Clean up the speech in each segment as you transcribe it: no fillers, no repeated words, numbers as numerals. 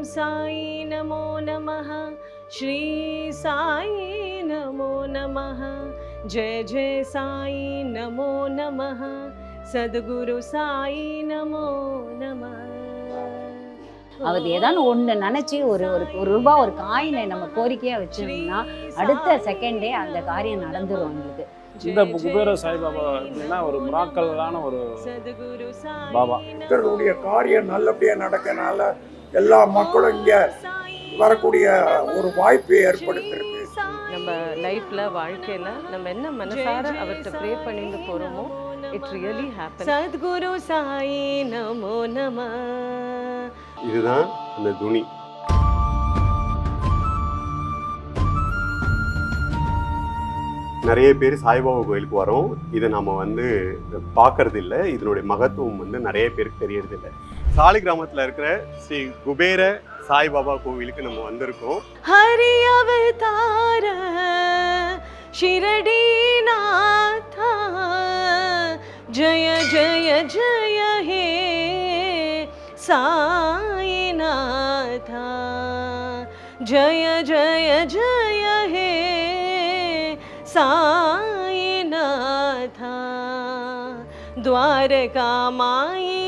साई नमो नमः, श्री साई नमो नमः, जय जय साई नमो नमः, सद्गुरु साई नमो नमः. அவர் ஏதாவது ஒன்று நினச்சி ஒரு ரூபா ஒரு காயினை நம்ம கோரிக்கையாக வச்சோம்னா அடுத்த செகண்டே அந்த காரியம் நடந்துடும் எங்களுக்கு. இந்த குபேர சாய்பாபா அப்படின்னா ஒரு மிராக்கலான ஒரு பாபா. இவருடைய காரியம் நல்லபடியாக நடக்கனால எல்லா மக்களும் இங்கே வரக்கூடிய ஒரு வாய்ப்பை ஏற்படுத்திருக்கு. நம்ம லைஃப்ல வாழ்க்கையில நம்ம என்ன மனசார அவர்கிட்ட ப்ரே பண்ணிட்டு போறோமோ it really happen. Sadguru Sai நமோ நம. இதுதான் அந்த துணி. நிறைய பேர் சாய்பாபா கோயிலுக்கு வரோம், இதை நம்ம பார்க்கறது இல்லை. இதனுடைய மகத்துவம் நிறைய பேருக்கு தெரியறது இல்லை. சாலி கிராமத்தில் இருக்கிற ஸ்ரீ குபேர சாய்பாபா கோவிலுக்கு நம்ம வந்திருக்கோம். ஹரி அவதார ஷிரடி நாதா, ஜய ஜய ஜய ஹே சாயிநாதா, ஜய ஜய ஜய ஹே சாயிநாதா, துவாரகா மாயி.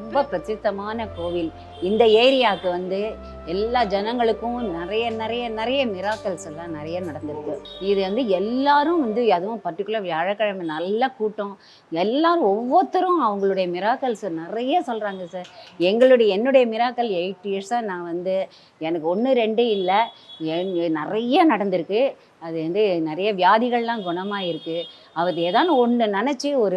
ரொம்ப பிரசித்தமான கோவில். இந்த ஏரியாவுக்கு எல்லா ஜனங்களுக்கும் நிறைய நிறைய நிறைய மிராக்கல்ஸ் எல்லாம் நிறைய நடந்திருக்கு. இது எல்லாரும் அதுவும் பர்டிகுலர் வியாழக்கிழமை நல்ல கூட்டம். எல்லாரும் ஒவ்வொருத்தரும் அவங்களுடைய மிராக்கல்ஸ் நிறைய சொல்கிறாங்க. சார் என்னுடைய மிராக்கல் 8 இயர்ஸாக நான் எனக்கு 1 2 இல்லை, நிறைய நடந்திருக்கு. அது நிறைய வியாதிகள்லாம் குணமாயிருக்கு. அவர் ஏதாவது ஒன்று நினச்சி ஒரு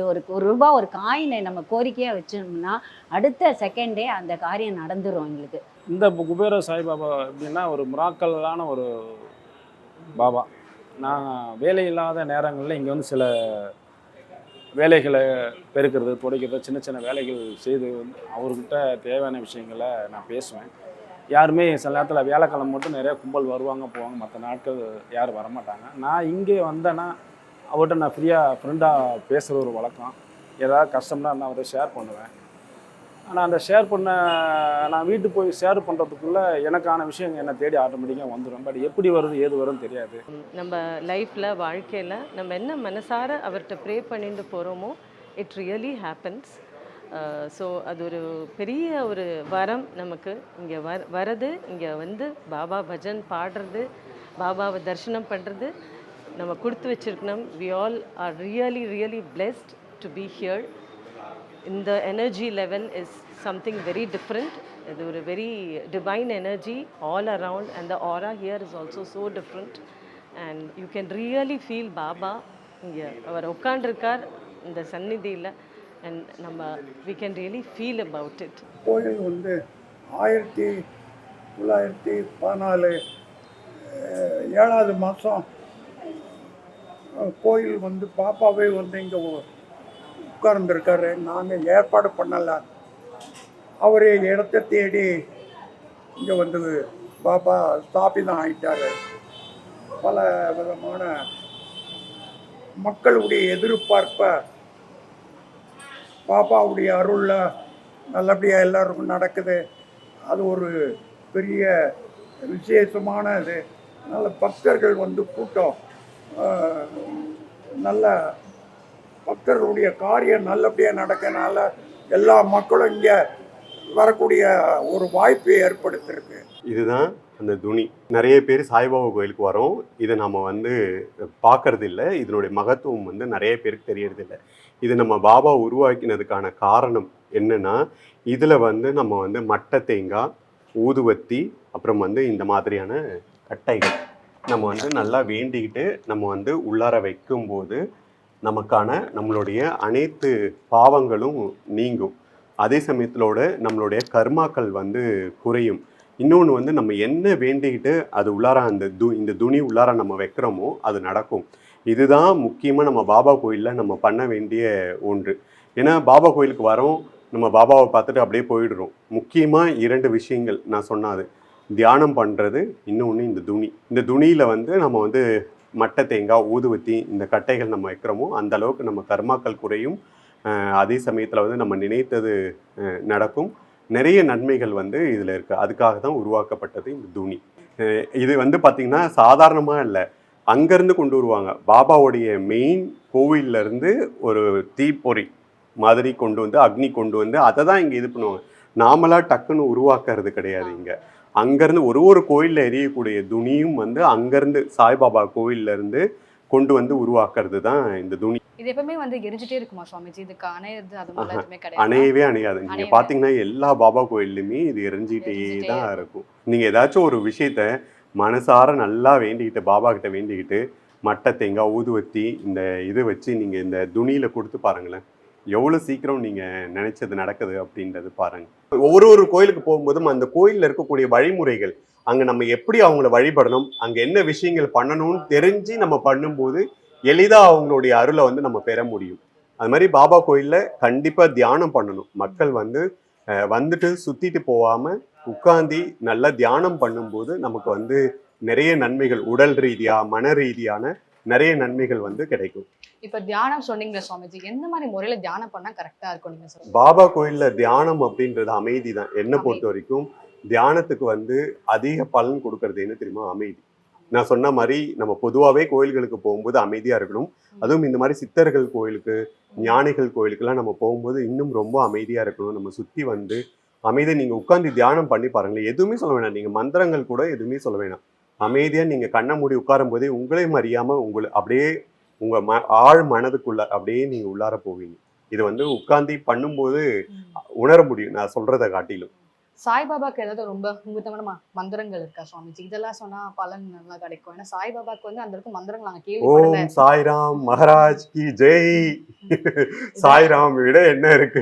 ரூபா ஒரு காயினை நம்ம கோரிக்கையாக வச்சோம்னா அடுத்த செகண்டே அந்த காரியம் நடந்துடும் எங்களுக்கு. இந்த குபேர சாய்பாபா அப்படின்னா ஒரு மிராக்கலான ஒரு பாபா. நான் வேலை இல்லாத நேரங்களில் இங்கே சில வேலைகளை பெருக்கிறது, துடைக்கிறது, சின்ன சின்ன வேலைகள் செய்து அவர்கிட்ட தேவையான விஷயங்களை நான் பேசுவேன். யாருமே சில நேரத்தில் வியாழக்கிழமை மட்டும் நிறையா கும்பல் வருவாங்க போவாங்க, மற்ற நாட்கள் யாரும் வரமாட்டாங்க. நான் இங்கே வந்தேன்னா அவர்கிட்ட நான் ஃப்ரெண்டாக பேசுகிற ஒரு வழக்கம். ஏதாவது கஷ்டம்னா நான் அவரை ஷேர் பண்ணுவேன். ஆனால் அந்த நான் வீட்டுக்கு போய் ஷேர் பண்ணுறதுக்குள்ளே எனக்கான விஷயம் என்னை தேடி ஆட்டோமேட்டிக்காக வந்துடும். பட் எப்படி வருது ஏது வரும்னு தெரியாது. நம்ம லைஃப்பில் வாழ்க்கையில் நம்ம என்ன மனசார அவர்கிட்ட ப்ரே பண்ணிட்டு போகிறோமோ இட் ரியலி ஹேப்பன்ஸ். ஸோ அது ஒரு பெரிய ஒரு வரம் நமக்கு. இங்கே வரது, இங்கே பாபா பஜன் பாடுறது, பாபாவை தரிசனம் பண்ணுறது நம்ம கொடுத்து வச்சுருக்கணும். We all are really really blessed to be here. இந்த energy level is something very different. இது ஒரு very divine energy all around, and the aura here is also so different. And you can really feel Baba இங்கே அவர் உட்காண்டிருக்கார் இந்த சந்நிதியில். And we can really feel about it. கோயில் 1914 7வது மாதம் கோயில் பாப்பாவே இங்கே உட்கார்ந்துருக்காரு. நாங்கள் ஏற்பாடு பண்ணல, அவரே இடத்தை தேடி இங்கே பாப்பா ஸ்தாபிதம் ஆகிட்டார். பல விதமான மக்களுடைய எதிர்பார்ப்பை பாப்பாவுடைய அருளில் நல்லபடியாக எல்லாருக்கும் நடக்குது. அது ஒரு பெரிய விசேஷமான இது. நல்ல பக்தர்கள் கூட்டம், நல்ல பக்தர்களுடைய காரியம் நல்லபடியாக நடக்கனால எல்லா மக்களும் இங்கே வரக்கூடிய ஒரு வாய்ப்பை ஏற்படுத்தியிருக்கு. இதுதான் அந்த துணி. நிறைய பேர் சாய்பாபா கோயிலுக்கு வரோம், இதை நம்ம பார்க்கறது இல்லை. இதனுடைய மகத்துவம் நிறைய பேருக்கு தெரியறது இல்லை. இது நம்ம பாபா உருவாக்கினதுக்கான காரணம் என்னன்னா, இதில் நம்ம மட்டை தேங்காய், ஊதுவத்தி, அப்புறம் இந்த மாதிரியான கட்டைகள் நம்ம நல்லா வேண்டிக்கிட்டு நம்ம உள்ளார வைக்கும்போது நமக்கான நம்மளுடைய அனைத்து பாவங்களும் நீங்கும். அதே சமயத்திலோட நம்மளுடைய கர்மாக்கள் குறையும். இன்னொன்று நம்ம என்ன வேண்டிக்கிட்டு அது உள்ளார இந்த துணி உள்ளார நம்ம வைக்கிறோமோ அது நடக்கும். இதுதான் முக்கியமாக நம்ம பாபா கோயிலில் நம்ம பண்ண வேண்டிய ஒன்று. ஏன்னா பாபா கோயிலுக்கு வரோம், நம்ம பாபாவை பார்த்துட்டு அப்படியே போயிடுறோம். முக்கியமாக 2 விஷயங்கள் நான் சொன்னாது, தியானம் பண்ணுறது, இன்னொன்று இந்த துணியில் நம்ம மட்டை தேங்காய், ஊதுவத்தி, இந்த கட்டைகள் நம்ம வைக்கிறோமோ அந்த அளவுக்கு நம்ம கர்மாக்கள் குறையும். அதே சமயத்தில் நம்ம நினைத்தது நடக்கும். நிறைய நன்மைகள் வந்து இதில் இருக்குது. அதுக்காக தான் உருவாக்கப்பட்டது இந்த துணி. இது வந்து பார்த்திங்கன்னா சாதாரணமாக இல்லை, அங்கேருந்து கொண்டு வருவாங்க. பாபாவுடைய மெயின் கோவில்லேருந்து ஒரு தீப்பொறி மாதிரி கொண்டு வந்து, அக்னி கொண்டு வந்து அதை தான் இங்கே இது பண்ணுவாங்க. நாமளாக டக்குன்னு உருவாக்குறது கிடையாது. இங்கே அங்கேருந்து ஒரு கோயிலில் எரியக்கூடிய துணியும் வந்து அங்கேருந்து சாய்பாபா கோவில்லேருந்து கொண்டு வந்து உருவாக்குறது தான் இந்த துணி. இது எப்பவுமே வந்து எரிஞ்சிட்டே இருக்குமா சுவாமிஜி? இதுக்கு அணையிறது அது மாதிரி எதுவுமே கிடையாது? அணையவே அணையாது. நீங்கள் பார்த்தீங்கன்னா எல்லா பாபா கோயில்லையுமே இது எரிஞ்சிட்டே தான் இருக்கும். நீங்கள் ஏதாச்சும் ஒரு விஷயத்த மனசார நல்லா வேண்டிக்கிட்டு, பாபா கிட்ட வேண்டிக்கிட்டு, மட்டை தேங்காய் ஊதுவத்தி இந்த இது வச்சு நீங்கள் இந்த துணியில் கொடுத்து பாருங்களேன், எவ்வளோ சீக்கிரம் நீங்கள் நினைச்சது நடக்குது அப்படின்றது பாருங்கள். ஒரு கோயிலுக்கு போகும்போதும் அந்த கோயிலில் இருக்கக்கூடிய வழிமுறைகள், அங்கே நம்ம எப்படி அவங்கள வழிபடணும், அங்கே என்ன விஷயங்கள் பண்ணணும்னு தெரிஞ்சு நம்ம பண்ணும்போது எளிதாக அவங்களுடைய அருளை வந்து நம்ம பெற முடியும். அது மாதிரி பாபா கோயிலில் கண்டிப்பாக தியானம் பண்ணணும். மக்கள் வந்து வந்துட்டு சுற்றிட்டு போகாமல் உட்காந்து நல்லா தியானம் பண்ணும்போது நமக்கு வந்து நிறைய நன்மைகள், உடல் ரீதியாக மன ரீதியான நிறைய நன்மைகள் வந்து கிடைக்கும். இப்ப தியானம் சொன்னீங்க சுவாமிஜி, எந்த மாதிரி முறையில தியானம் பண்ணா கரெக்டா இருக்கும் நீங்க சொல்லுங்க? பாபா கோயில்ல தியானம் அப்படின்றது அமைதி தான். என்னை பொறுத்த வரைக்கும் தியானத்துக்கு வந்து அதிக பலன் கொடுக்கறது என்ன தெரியுமா? அமைதி. நான் சொன்ன மாதிரி நம்ம பொதுவாகவே கோயில்களுக்கு போகும்போது அமைதியா இருக்கணும். அதுவும் இந்த மாதிரி சித்தர்கள் கோயிலுக்கு, ஞானிகள் கோயிலுக்கெல்லாம் நம்ம போகும்போது இன்னும் ரொம்ப அமைதியா இருக்கணும். நம்ம சுத்தி வந்து அமைதியை நீங்க உட்கார்ந்து தியானம் பண்ணி பாருங்களேன். எதுவுமே சொல்ல வேணாம், நீங்க மந்திரங்கள் கூட எதுவுமே சொல்ல வேணாம். அமைதியா நீங்க கண்ணை மூடி உட்காரும் போதே உங்களையும் அறியாம உங்களை அப்படியே உங்க ஆழ் மனதுக்குள்ள அப்படியே நீங்க உள்ளார போவீங்க. இது வந்து உட்கார்ந்து பண்ணும்போது உணர முடியும், நான் சொல்றதை காட்டிலும். சாய்பாபாக்கு ஏதாவது ரொம்ப விதமான மந்திரங்கள் இருக்கா சுவாமிஜி? இதெல்லாம் சொன்னா பலன் நல்லா கிடைக்கும். ஏன்னா சாய்பாபாக்கு வந்து அந்த இருக்கும் மந்திரங்கள் நாங்க கேள்விப்படல. ஓம் சாய்ராம் மகாராஜ் கி ஜெய். சாய்ராம் விட என்ன இருக்கு?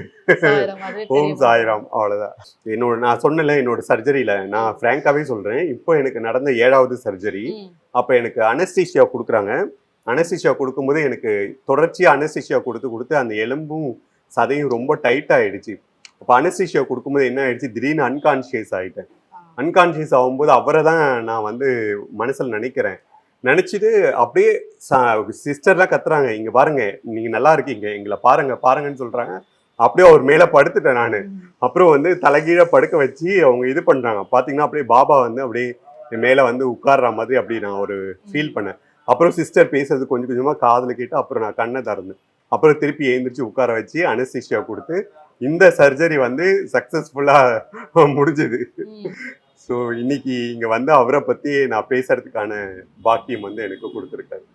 ஓம் சாய்ராம், அவ்வளவுதான். நான் சொன்னல, என்னோட சர்ஜரியில நான் பிராங்காவே சொல்றேன், இப்போ எனக்கு நடந்த 7வது சர்ஜரி. அப்ப எனக்கு அனஸ்தீசியா கொடுக்குறாங்க. அனஸ்தீசியா கொடுக்கும்போது எனக்கு தொடர்ச்சியாக அனஸ்தீசியா கொடுத்து அந்த எலும்பும் சதையும் ரொம்ப டைட் ஆயிடுச்சு. அப்போ அனஸ்தீசியா கொடுக்கும்போது என்ன ஆயிடுச்சு, திடீர்னு அன்கான்ஷியஸ் ஆகிட்டேன். அன்கான்ஷியஸ் ஆகும்போது அவரை தான் நான் வந்து மனசில் நினச்சிட்டு அப்படியே சிஸ்டர்லாம் கத்துறாங்க, இங்கே பாருங்க நீங்கள் நல்லா இருக்கீங்க, எங்களை பாருங்கன்னு சொல்கிறாங்க. அப்படியே அவர் மேலே படுத்துட்டேன் நான். அப்புறம் வந்து தலைகீழ படுக்க வச்சு அவங்க இது பண்ணுறாங்க. பார்த்தீங்கன்னா அப்படியே பாபா வந்து அப்படியே மேலே வந்து உட்கார்ற மாதிரி அப்படி நான் ஒரு ஃபீல் பண்ணேன். அப்புறம் சிஸ்டர் பேசுறது கொஞ்சம் கொஞ்சமாக காதில் கேட்டு அப்புறம் நான் கண்ணை திறந்தேன். அப்புறம் திருப்பி எழுந்திரிச்சு உட்கார வச்சு அனஸ்தீசியா கொடுத்து இந்த சர்ஜரி வந்து சக்ஸஸ்ஃபுல்லாக முடிஞ்சது. ஸோ இன்னைக்கு இங்கே வந்து அவரை பற்றி நான் பேசுறதுக்கான பாக்கியம் வந்து எனக்கு கொடுத்துருக்காரு.